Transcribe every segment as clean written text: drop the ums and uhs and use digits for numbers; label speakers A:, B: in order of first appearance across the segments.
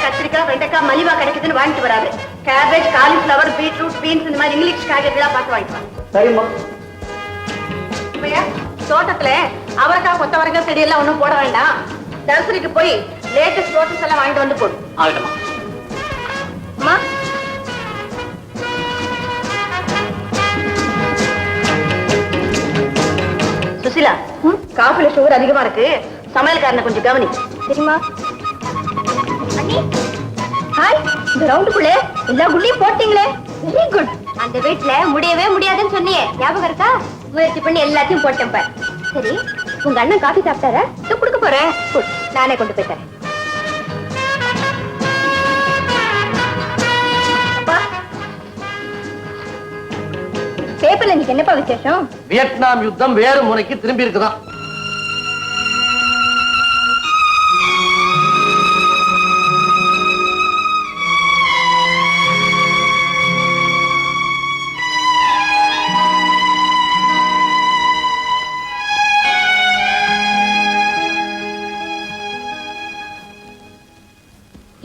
A: கத்திரிக்காய் வெண்டைக்காய் மலிவா கிடைக்குதுன்னு வாங்கிட்டு வராது. கேபேஜ் காலிஃபிளவர் பீட்ரூட் பீன்ஸ் இந்த மாதிரி இங்கிலீஷ் காய்கறிகளா பார்த்து வாங்கிக்கலாம்.
B: சரிம்மா.
A: தோட்டத்துல அவரைக்காய் கொத்தவரைக்காய் செடி எல்லாம் ஒண்ணும் போட வேண்டாம். நர்சரிக்கு போய் லேட்டஸ்ட் ரோட்டஸ் எல்லாம் வாங்கிட்டு வந்து போடும். அம்மா சுசிலா, காஃபில சுகர் அதிகமா இருக்கு, சமையல்காரனை கொஞ்சம் கவனி. சரிமா? ஹாய், இந்த ரவுண்டுக்குள்ளே எல்லா குள்ளையும் போட்டீங்களே, வெரி குட். அந்த வீட்டுல முடியவே முடியாதுன்னு சொன்னியே, ஞாபகம் இருக்கா? முயற்சி பண்ணி எல்லாத்தையும் போட்டேன். சரி, உங்க அண்ணன் காஃபி சாப்பிட்டாரா? கொடுக்க போறேன், நானே கொண்டு போய் தரேன். பேப்பர்ல நீங்க என்னப்பா விசேஷம்?
B: வியட்நாம் யுத்தம் வேறு முறைக்கு திரும்பி இருக்குதான்.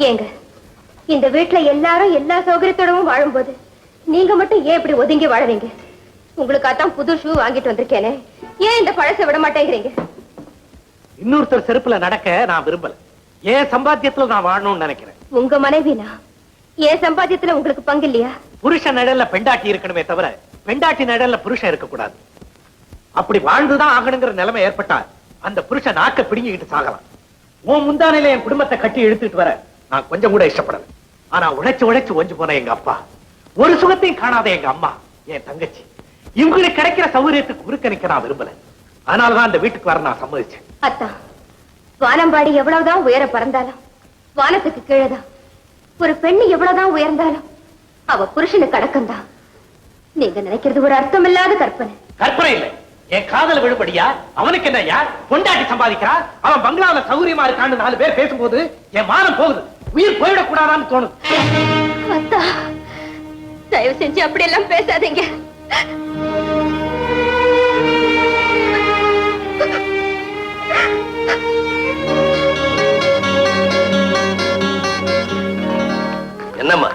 A: ஏங்க, இந்த வீட்டுல எல்லாரும் எல்லா சௌகரியத்தோடவும் வாழும்போது நீங்க மட்டும் ஏன் இப்படி ஒதுங்கி வாழறீங்க? உங்களுக்காத்தான் புது ஷூ வாங்கிட்டு வந்திருக்கேனே, ஏன் இந்த பழசை விட மாட்டேங்கிறீங்க?
B: இன்னொருத்தர் செருப்புல நடக்க நான் விரும்பல. ஏன் சம்பாத்தியத்துல நான் வாழணும்னு நினைக்கிறேன்.
A: உங்க மனைவினா ஏன் சம்பாத்தியத்துல உங்களுக்கு பங்கு இல்லையா?
B: புருஷன் நிழல்ல பெண்டாட்டி இருக்கணுமே தவிர பெண்டாட்டி நிழல்ல புருஷன் இருக்கக்கூடாது. அப்படி வாழ்ந்துதான் ஆகணுங்கிற நிலைமை ஏற்பட்டா அந்த புருஷன் நாக்க பிடிங்கிட்டு சாகலாம். உன் முந்தானையில என் குடும்பத்தை கட்டி இழுத்துட்டு வர நான் கொஞ்சம் கூட இஷ்டப்படல. ஆனா உழைச்சு உழைச்சு ஒஞ்சு போன எங்க அப்பா, ஒரு சுகத்தையும் காணாத எங்க அம்மா, என் தங்கச்சி, இவங்களுக்கு கிடைக்கிற சௌகரியத்துக்கு குறுக்க நிக்க நான் விரும்பல. அதனாலதான் அந்த வீட்டுக்கு வர நான் சம்மதிச்சேன்.
A: அத்தா, வானம்பாடி எவ்வளவுதான் உயர பறந்தாலும் வானத்துக்கு கீழதான். ஒரு பெண்ணு எவ்வளவுதான் உயர்ந்தாலும் அவ புருஷனுக்கு அடக்கம்தான். நீங்க நினைக்கிறது ஒரு அர்த்தமில்லாத கற்பனை.
B: கற்பனை இல்லை, என் காதல் விழுபடியா. அவனுக்கு என்ன யார் பொண்டாட்டி சம்பாதிக்கிறா, அவன் பங்களாவில சௌகரியமா இருக்கான்னு 4 பேர் பேசும்போது என் மானம் போகுது, உயிர் போயிடக்கூடாதான்னு தோணுது.
A: அத்தா, தயவு செஞ்சு அப்படி எல்லாம் பேசாதீங்க.
B: என்னம்மா?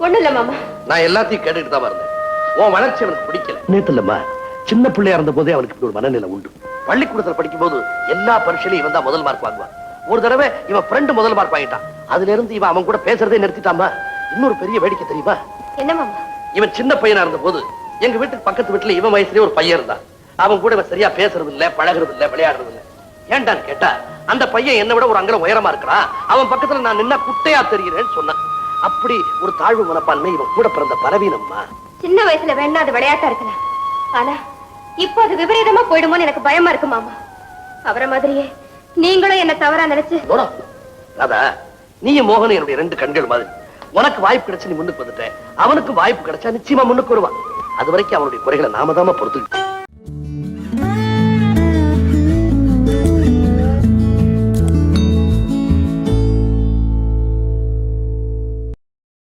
A: ஒண்ணு இல்ல மாமா,
B: நான் எல்லாத்தையும் கேட்டுட்டு தான் இருந்தேன். உன் வளர்ச்சி அவனுக்கு பிடிக்கல. நேத்து இல்லம்மா, சின்ன பிள்ளையா இருந்த போதே அவனுக்கு இப்படி ஒரு மனநிலை உண்டு. பள்ளிக்கூடத்தில் படிக்கும் போது எல்லா பரீட்சையிலும் இவன் தான் முதல் மார்க் வாங்குவான். ஒரு தடவை இவன் ஃப்ரெண்டு முதல் மார்க் வாங்கிட்டான். அதுல இருந்து இவன் அவன் கூட பேசுறதே நிறுத்திட்டாமா. இன்னொரு பெரிய வேடிக்கை தெரியுமா?
A: என்ன மாமா?
B: இவன் சின்ன பையனா இருந்த போது எங்க வீட்டுக்கு பக்கத்து வீட்டுல இவன் வயசுலயே ஒரு பையன் இருந்தான். அவன் கூட இவன் சரியா பேசுறது இல்ல, பழகிறது இல்ல, விளையாடுறது இல்ல. ஏன்டான்னு கேட்டா, அந்த பையன் என்னை விட ஒரு அங்கலம் உயரமா இருக்கிறான், அவன் பக்கத்துல நான் நின்னா குட்டையா தெரிகிறேன்னு சொன்னான். அப்படி ஒரு தாழ்வு மனப்பான்மை இவன் கூட பிறந்த பலவீனம்மா.
A: சின்ன வயசுல வேணா அது விளையாட்டா இருக்கலாம், ஆனா இப்போ அது விபரீதமா போயிடுமோன்னு எனக்கு பயமா இருக்கு மாமா. அவரை மாதிரியே நீங்களும் என்ன தவறா நினைச்சு.
B: ராதா, நீயும் மோகன் என்னுடைய 2 கண்கள் மாதிரி. உனக்கு வாய்ப்பு கிடைச்சு நீ முன்னுக்கு வந்துட்ட, அவனுக்கு வாய்ப்பு கிடைச்சா நிச்சயமா முன்னுக்கு வருவான். அது வரைக்கும் அவனுடைய குறைகளை நாம தாம பொறுத்து